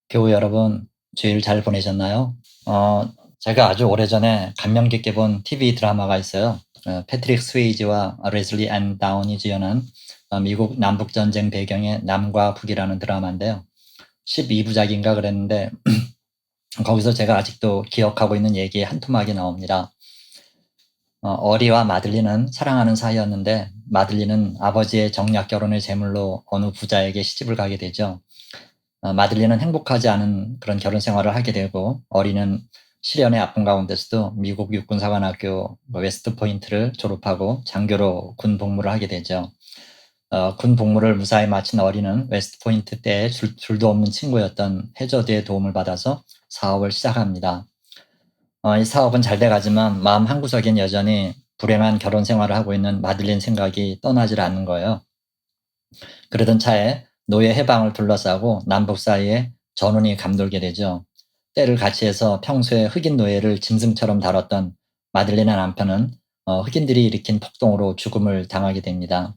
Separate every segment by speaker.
Speaker 1: 교우 여러분, 주일 잘 보내셨나요? 제가 아주 오래전에 감명 깊게 본 TV 드라마가 있어요. 패트릭 스웨이지와 레슬리 앤 다운이 주연한 미국 남북전쟁 배경의 남과 북이라는 드라마인데요. 12부작인가 그랬는데 거기서 제가 아직도 기억하고 있는 얘기 한 토막이 나옵니다. 어리와 마들리는 사랑하는 사이였는데 마들리는 아버지의 정략 결혼을 제물로 어느 부자에게 시집을 가게 되죠. 마들리는 행복하지 않은 그런 결혼 생활을 하게 되고 어리는 시련의 아픔 가운데서도 미국 육군사관학교 웨스트 포인트를 졸업하고 장교로 군 복무를 하게 되죠. 군 복무를 무사히 마친 어리는 웨스트 포인트 때 줄도 없는 친구였던 해저드의 도움을 받아서 사업을 시작합니다. 이 사업은 잘 돼가지만 마음 한구석엔 여전히 불행한 결혼 생활을 하고 있는 마들린 생각이 떠나질 않는 거예요. 그러던 차에 노예 해방을 둘러싸고 남북 사이에 전운이 감돌게 되죠. 때를 같이 해서 평소에 흑인 노예를 짐승처럼 다뤘던 마들렌의 남편은 흑인들이 일으킨 폭동으로 죽음을 당하게 됩니다.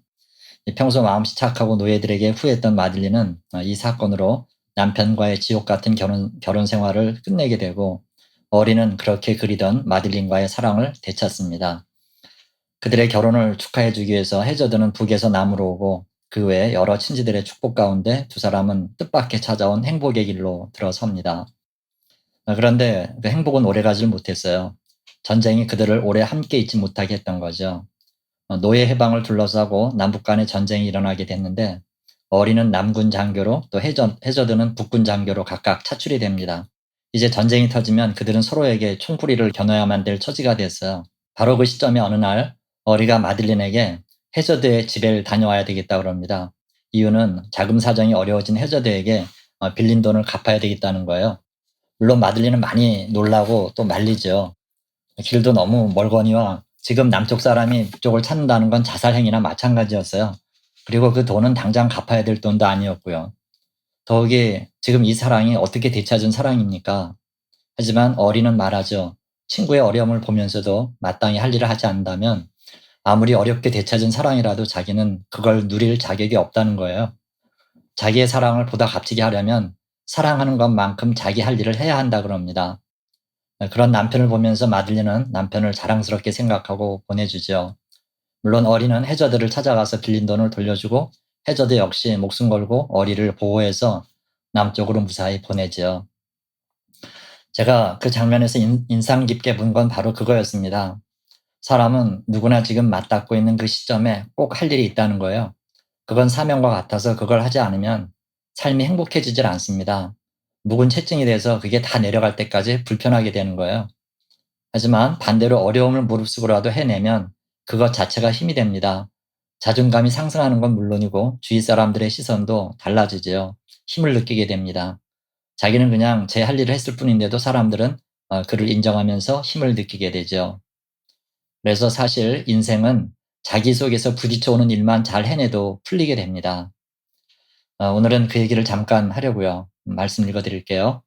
Speaker 1: 평소 마음씨 착하고 노예들에게 후회했던 마들렌은 이 사건으로 남편과의 지옥 같은 결혼 생활을 끝내게 되고 어리는 그렇게 그리던 마들렌과의 사랑을 되찾습니다. 그들의 결혼을 축하해주기 위해서 해저드는 북에서 남으로 오고 그 외에 여러 친지들의 축복 가운데 두 사람은 뜻밖의 찾아온 행복의 길로 들어섭니다. 그런데 그 행복은 오래가질 못했어요. 전쟁이 그들을 오래 함께 있지 못하게 했던 거죠. 노예 해방을 둘러싸고 남북 간의 전쟁이 일어나게 됐는데 어리는 남군 장교로 또 해저드는 북군 장교로 각각 차출이 됩니다. 이제 전쟁이 터지면 그들은 서로에게 총구리를 겨눠야만 될 처지가 됐어요. 바로 그 시점에 어느 날 어리가 마들린에게 해저드의 집에 다녀와야 되겠다 그럽니다. 이유는 자금 사정이 어려워진 해저드에게 빌린 돈을 갚아야 되겠다는 거예요. 물론 마들린은 많이 놀라고 또 말리죠. 길도 너무 멀거니와 지금 남쪽 사람이 북쪽을 찾는다는 건 자살 행위나 마찬가지였어요. 그리고 그 돈은 당장 갚아야 될 돈도 아니었고요. 더욱이 지금 이 사랑이 어떻게 되찾은 사랑입니까? 하지만 어리는 말하죠. 친구의 어려움을 보면서도 마땅히 할 일을 하지 않는다면 아무리 어렵게 되찾은 사랑이라도 자기는 그걸 누릴 자격이 없다는 거예요. 자기의 사랑을 보다 값지게 하려면 사랑하는 것만큼 자기 할 일을 해야 한다 그럽니다. 그런 남편을 보면서 마들리는 남편을 자랑스럽게 생각하고 보내주죠. 물론 어리는 해저드를 찾아가서 빌린 돈을 돌려주고 해저드 역시 목숨 걸고 어리를 보호해서 남쪽으로 무사히 보내죠. 제가 그 장면에서 인상 깊게 본 건 바로 그거였습니다. 사람은 누구나 지금 맞닿고 있는 그 시점에 꼭 할 일이 있다는 거예요. 그건 사명과 같아서 그걸 하지 않으면 삶이 행복해지질 않습니다. 묵은 채증이 돼서 그게 다 내려갈 때까지 불편하게 되는 거예요. 하지만 반대로 어려움을 무릅쓰고라도 해내면 그것 자체가 힘이 됩니다. 자존감이 상승하는 건 물론이고 주위 사람들의 시선도 달라지지요. 힘을 느끼게 됩니다. 자기는 그냥 제 할 일을 했을 뿐인데도 사람들은 그를 인정하면서 힘을 느끼게 되죠. 그래서 사실 인생은 자기 속에서 부딪혀오는 일만 잘 해내도 풀리게 됩니다. 오늘은 그 얘기를 잠깐 하려고요. 말씀 읽어드릴게요.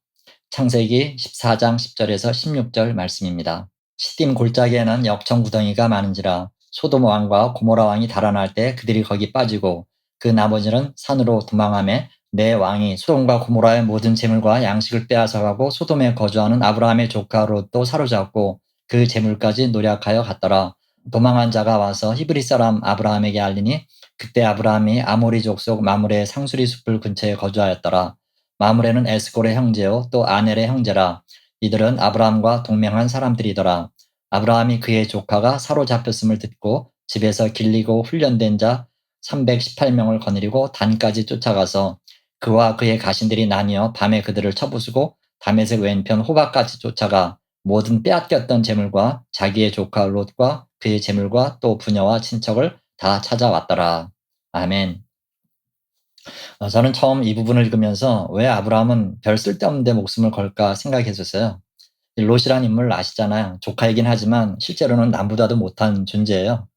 Speaker 1: 창세기 14장 10절에서 16절 말씀입니다. 시딤 골짜기에는 역청구덩이가 많은지라 소돔 왕과 고모라 왕이 달아날 때 그들이 거기 빠지고 그 나머지는 산으로 도망하며 내 왕이 소돔과 고모라의 모든 재물과 양식을 빼앗아가고 소돔에 거주하는 아브라함의 조카 롯도 사로잡고 그 재물까지 노략하여 갔더라. 도망한 자가 와서 히브리 사람 아브라함에게 알리니 그때 아브라함이 아모리 족속 마므레의 상수리 숲을 근처에 거주하였더라. 마므레는 에스골의 형제요 또 아넬의 형제라. 이들은 아브라함과 동맹한 사람들이더라. 아브라함이 그의 조카가 사로잡혔음을 듣고 집에서 길리고 훈련된 자 318명을 거느리고 단까지 쫓아가서 그와 그의 가신들이 나뉘어 밤에 그들을 쳐부수고 다메섹 왼편 호박까지 쫓아가 모든 빼앗겼던 재물과 자기의 조카 롯과 그의 재물과 또 부녀와 친척을 다 찾아왔더라. 아멘. 저는 처음 이 부분을 읽으면서 왜 아브라함은 별 쓸데없는 데 목숨을 걸까 생각했었어요. 롯이란 인물 아시잖아요. 조카이긴 하지만 실제로는 남보다도 못한 존재예요.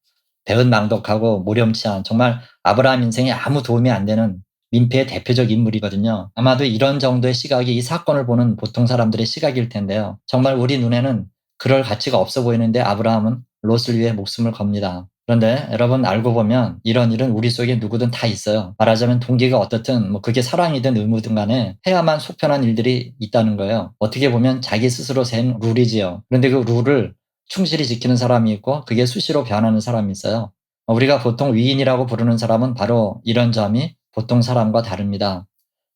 Speaker 1: 배은망덕하고 모렴치한 정말 아브라함 인생에 아무 도움이 안 되는 민폐의 대표적 인물이거든요. 아마도 이런 정도의 시각이 이 사건을 보는 보통 사람들의 시각일 텐데요. 정말 우리 눈에는 그럴 가치가 없어 보이는데 아브라함은 롯을 위해 목숨을 겁니다. 그런데 여러분 알고 보면 이런 일은 우리 속에 누구든 다 있어요. 말하자면 동기가 어떻든 뭐 그게 사랑이든 의무든 간에 해야만 속편한 일들이 있다는 거예요. 어떻게 보면 자기 스스로 센 룰이지요. 그런데 그 룰을 충실히 지키는 사람이 있고 그게 수시로 변하는 사람이 있어요. 우리가 보통 위인이라고 부르는 사람은 바로 이런 점이 보통 사람과 다릅니다.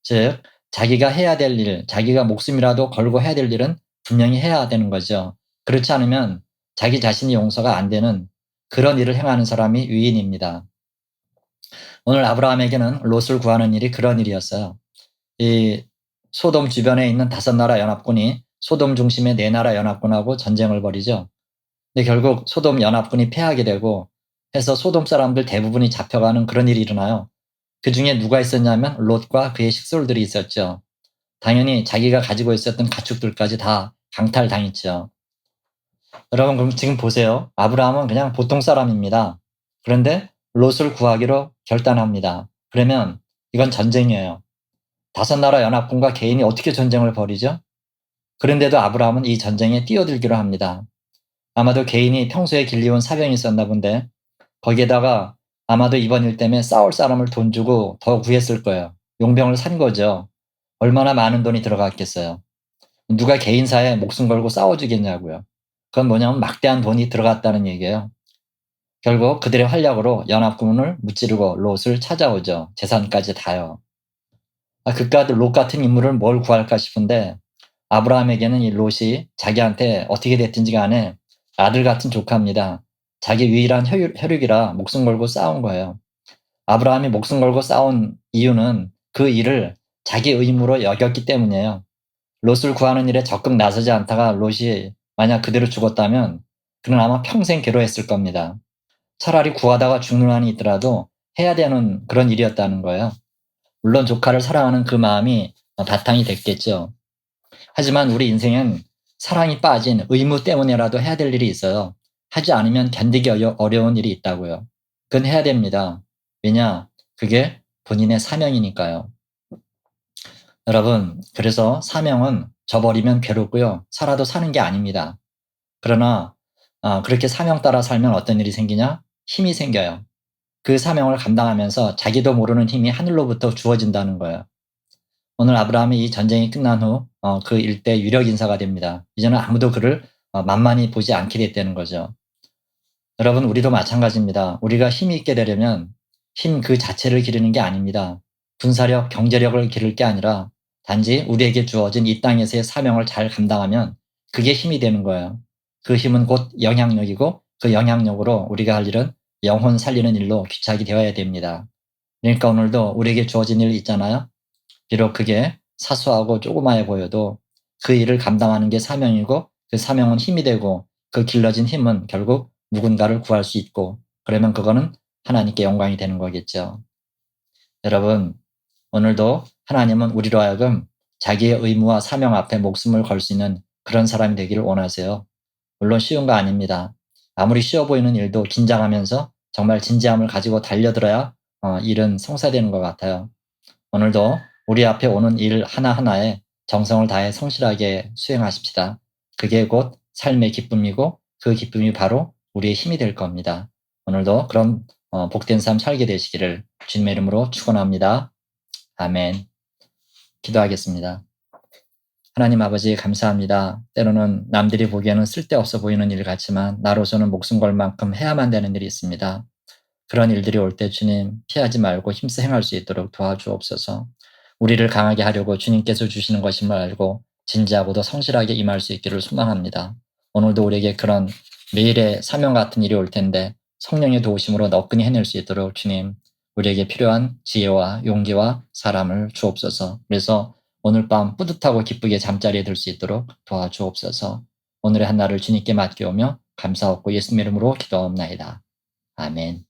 Speaker 1: 즉 자기가 해야 될 일, 자기가 목숨이라도 걸고 해야 될 일은 분명히 해야 되는 거죠. 그렇지 않으면 자기 자신이 용서가 안 되는 그런 일을 행하는 사람이 위인입니다. 오늘 아브라함에게는 롯을 구하는 일이 그런 일이었어요. 이 소돔 주변에 있는 5나라 연합군이 소돔 중심의 4나라 연합군하고 전쟁을 벌이죠. 근데 결국 소돔 연합군이 패하게 되고 해서 소돔 사람들 대부분이 잡혀가는 그런 일이 일어나요. 그 중에 누가 있었냐면 롯과 그의 식솔들이 있었죠. 당연히 자기가 가지고 있었던 가축들까지 다 강탈당했죠. 여러분 그럼 지금 보세요. 아브라함은 그냥 보통 사람입니다. 그런데 롯을 구하기로 결단합니다. 그러면 이건 전쟁이에요. 5나라 연합군과 개인이 어떻게 전쟁을 벌이죠? 그런데도 아브라함은 이 전쟁에 뛰어들기로 합니다. 아마도 개인이 평소에 길리온 사병이 있었나 본데 거기에다가 아마도 이번 일 때문에 싸울 사람을 돈 주고 더 구했을 거예요. 용병을 산 거죠. 얼마나 많은 돈이 들어갔겠어요. 누가 개인사에 목숨 걸고 싸워주겠냐고요. 그건 뭐냐면 막대한 돈이 들어갔다는 얘기예요. 결국 그들의 활약으로 연합군을 무찌르고 롯을 찾아오죠. 재산까지 다요. 그깟 롯 같은 인물을 뭘 구할까 싶은데 아브라함에게는 이 롯이 자기한테 어떻게 됐든지 간에 아들 같은 조카입니다. 자기 유일한 혈육이라 목숨 걸고 싸운 거예요. 아브라함이 목숨 걸고 싸운 이유는 그 일을 자기 의무로 여겼기 때문이에요. 롯을 구하는 일에 적극 나서지 않다가 롯이 만약 그대로 죽었다면 그는 아마 평생 괴로워했을 겁니다. 차라리 구하다가 죽는 한이 있더라도 해야 되는 그런 일이었다는 거예요. 물론 조카를 사랑하는 그 마음이 바탕이 됐겠죠. 하지만 우리 인생엔 사랑이 빠진 의무 때문에라도 해야 될 일이 있어요. 하지 않으면 견디기 어려운 일이 있다고요. 그건 해야 됩니다. 왜냐? 그게 본인의 사명이니까요. 여러분, 그래서 사명은 져버리면 괴롭고요. 살아도 사는 게 아닙니다. 그러나 그렇게 사명 따라 살면 어떤 일이 생기냐? 힘이 생겨요. 그 사명을 감당하면서 자기도 모르는 힘이 하늘로부터 주어진다는 거예요. 오늘 아브라함이 이 전쟁이 끝난 후 그 일대 유력 인사가 됩니다. 이제는 아무도 그를 만만히 보지 않게 됐다는 거죠. 여러분 우리도 마찬가지입니다. 우리가 힘이 있게 되려면 힘 그 자체를 기르는 게 아닙니다. 군사력, 경제력을 기를 게 아니라 단지 우리에게 주어진 이 땅에서의 사명을 잘 감당하면 그게 힘이 되는 거예요. 그 힘은 곧 영향력이고 그 영향력으로 우리가 할 일은 영혼 살리는 일로 귀착이 되어야 됩니다. 그러니까 오늘도 우리에게 주어진 일 있잖아요. 비록 그게 사소하고 조그마해 보여도 그 일을 감당하는 게 사명이고 그 사명은 힘이 되고 그 길러진 힘은 결국 누군가를 구할 수 있고 그러면 그거는 하나님께 영광이 되는 거겠죠. 여러분 오늘도 하나님은 우리로 하여금 자기의 의무와 사명 앞에 목숨을 걸 수 있는 그런 사람이 되기를 원하세요. 물론 쉬운 거 아닙니다. 아무리 쉬워 보이는 일도 긴장하면서 정말 진지함을 가지고 달려들어야 일은 성사되는 것 같아요. 오늘도 우리 앞에 오는 일 하나하나에 정성을 다해 성실하게 수행하십시다. 그게 곧 삶의 기쁨이고 그 기쁨이 바로 우리의 힘이 될 겁니다. 오늘도 그런 복된 삶 살게 되시기를 주님의 이름으로 축원합니다. 아멘. 기도하겠습니다. 하나님 아버지 감사합니다. 때로는 남들이 보기에는 쓸데없어 보이는 일 같지만 나로서는 목숨 걸 만큼 해야만 되는 일이 있습니다. 그런 일들이 올 때 주님 피하지 말고 힘써 행할 수 있도록 도와주옵소서. 우리를 강하게 하려고 주님께서 주시는 것임을 알고 진지하고도 성실하게 임할 수 있기를 소망합니다. 오늘도 우리에게 그런 매일의 사명 같은 일이 올 텐데 성령의 도우심으로 너끈히 해낼 수 있도록 주님 우리에게 필요한 지혜와 용기와 사람을 주옵소서. 그래서 오늘 밤 뿌듯하고 기쁘게 잠자리에 들 수 있도록 도와주옵소서. 오늘의 한날을 주님께 맡겨오며 감사하고 예수님 이름으로 기도하옵나이다. 아멘.